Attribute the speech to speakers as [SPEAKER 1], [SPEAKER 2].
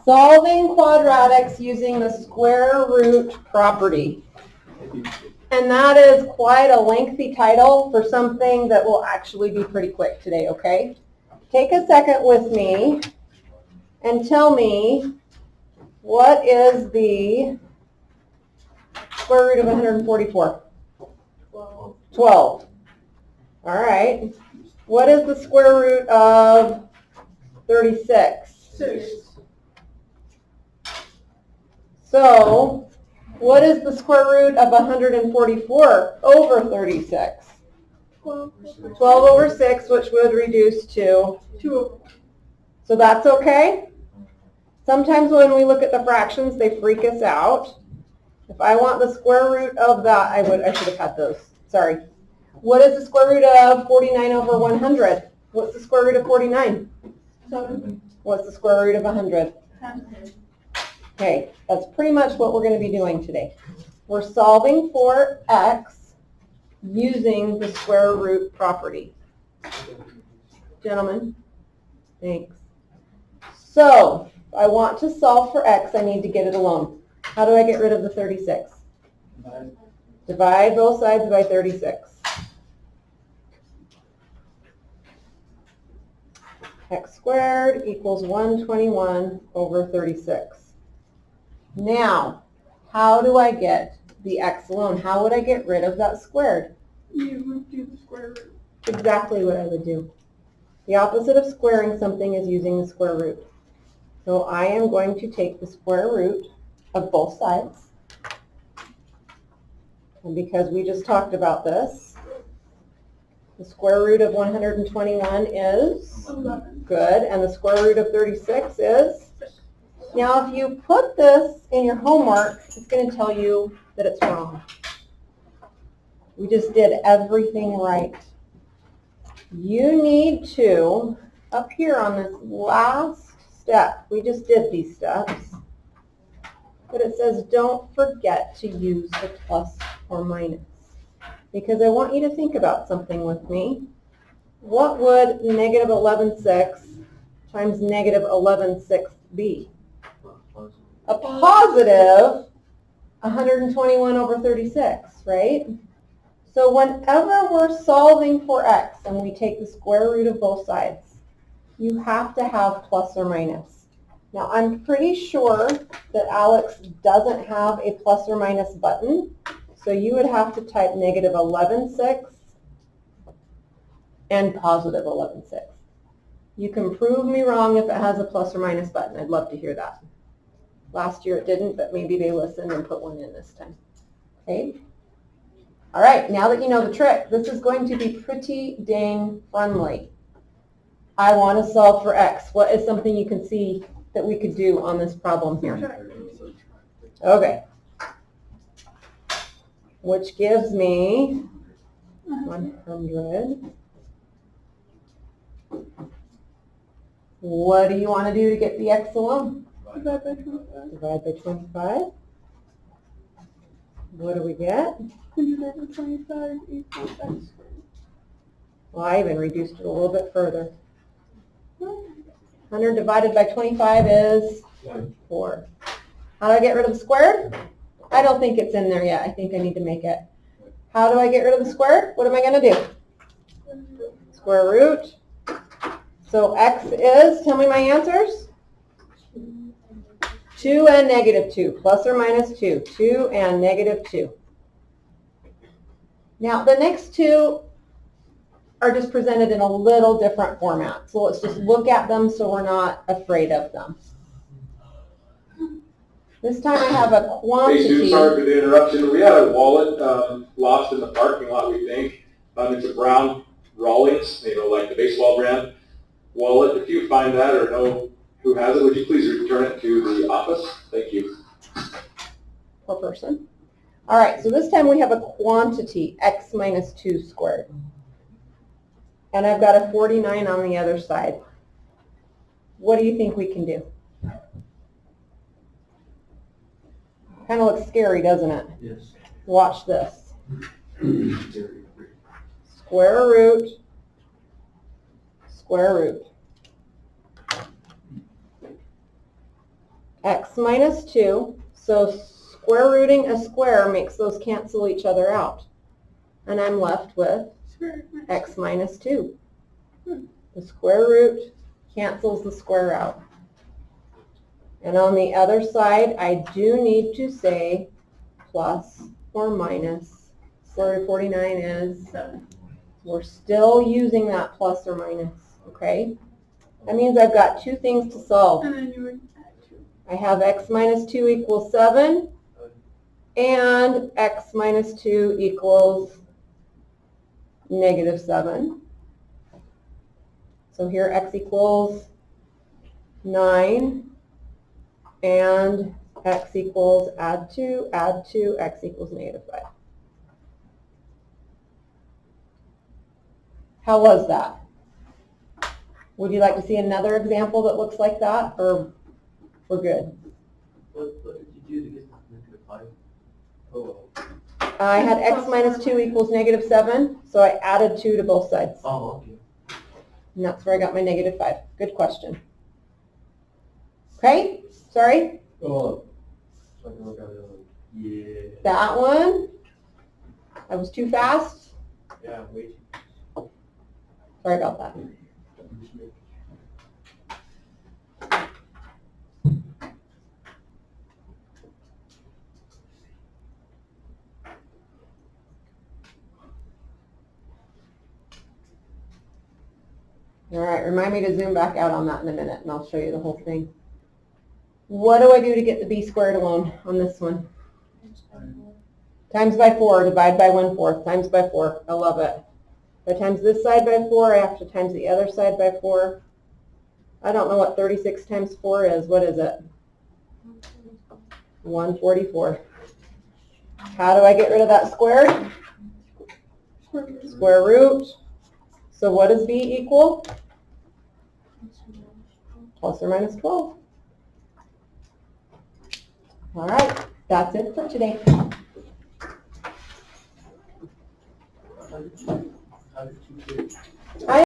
[SPEAKER 1] Solving quadratics using the square root property. And that is quite a lengthy title for something that will actually be pretty quick today, okay? Take a second with me and tell me what is the square root of 144? 12. All right. What is the square root of 36?
[SPEAKER 2] 6.
[SPEAKER 1] So, what is the square root of 144 over 36? 12 over 6, which would reduce to
[SPEAKER 2] 2.
[SPEAKER 1] So that's okay? Sometimes when we look at the fractions, they freak us out. If I want the square root of that, I should have had those. Sorry. What is the square root of 49 over 100? What's the square root of 49?
[SPEAKER 2] 7.
[SPEAKER 1] What's the square root of 100?
[SPEAKER 2] 10.
[SPEAKER 1] Okay, that's pretty much what we're going to be doing today. We're solving for x using the square root property. Gentlemen, thanks. So, if I want to solve for x, I need to get it alone. How do I get rid of the 36? Divide both sides by 36. X squared equals 121 over 36. Now, how do I get the x alone? How would I get rid of that squared?
[SPEAKER 2] You would do the square root.
[SPEAKER 1] Exactly what I would do. The opposite of squaring something is using the square root. So I am going to take the square root of both sides. And because we just talked about this, the square root of 121 is
[SPEAKER 2] 11.
[SPEAKER 1] Good. And the square root of 36 is? Now, if you put this in your homework, it's going to tell you that it's wrong. We just did everything right. You need to, up here on this last step, we just did these steps, but it says don't forget to use the plus or minus. Because I want you to think about something with me. What would negative 11/6 times negative 11/6 be? A positive 121 over 36, right? So whenever we're solving for x and we take the square root of both sides, you have to have plus or minus. Now I'm pretty sure that Alex doesn't have a plus or minus button, so you would have to type negative 11/6 and positive 11/6. You can prove me wrong if it has a plus or minus button. I'd love to hear that. Last year it didn't, but maybe they listened and put one in this time. Okay? All right, now that you know the trick, this is going to be pretty dang friendly. I want to solve for x. What is something you can see that we could do on this problem here? Okay. Which gives me 100. What do you want to do to get the x alone?
[SPEAKER 2] Divide by 25.
[SPEAKER 1] Divide by 25. What do we get?
[SPEAKER 2] 100 over 25 equals x squared.
[SPEAKER 1] Well, I even reduced it a little bit further. 100 divided by 25 is 4. How do I get rid of the squared? I don't think it's in there yet. I think I need to make it. How do I get rid of the squared? What am I going to do? Square root. So x is, tell me my answers. 2 and negative 2, plus or minus 2. 2 and negative 2. Now, the next two are just presented in a little different format. So let's just look at them so we're not afraid of them. This time I have a quantity.
[SPEAKER 3] Hey, Sue, sorry for the interruption. We had a wallet lost in the parking lot, we think. It's a brown Rawlings, like the baseball brand wallet. If you find that or know who has it, would you please return it to the office? Thank you.
[SPEAKER 1] Per person. All right, so this time we have a quantity, x minus 2 squared. And I've got a 49 on the other side. What do you think we can do? Kind of looks scary, doesn't it?
[SPEAKER 4] Yes.
[SPEAKER 1] Watch this. Square root, square root. x minus 2. So square rooting a square makes those cancel each other out. And I'm left with x minus 2. The square root cancels the square out. And on the other side, I do need to say plus or minus. Square root of 49 is 7. We're still using that plus or minus, okay? That means I've got two things to solve.
[SPEAKER 2] And then you would add 2.
[SPEAKER 1] I have x minus 2 equals 7, and x minus 2 equals negative 7. So here x equals 9, and x equals add 2, x equals negative 5. How was that? Would you like to see another example that looks like that, or we're good?
[SPEAKER 4] What did you do to get negative 5? Oh,
[SPEAKER 1] I had x minus 2 equals negative 7, so I added 2 to both sides.
[SPEAKER 4] oh, okay.
[SPEAKER 1] And that's where I got my negative 5. Good question. Okay, sorry.
[SPEAKER 4] Oh, so I can look at it. Yeah.
[SPEAKER 1] That one, I was too fast.
[SPEAKER 4] Yeah, wait.
[SPEAKER 1] Sorry about that. All right, remind me to zoom back out on that in a minute, and I'll show you the whole thing. What do I do to get the b squared alone on this one? Times by 4, divide by 1/4, times by 4. I love it. If I times this side by 4, I have to times the other side by 4. I don't know what 36 times 4 is. What is it? 144. How do I get rid of that squared? Square root. So what does b equal? Plus or minus 12. All right, that's it for today.
[SPEAKER 4] How did you do it?
[SPEAKER 1] I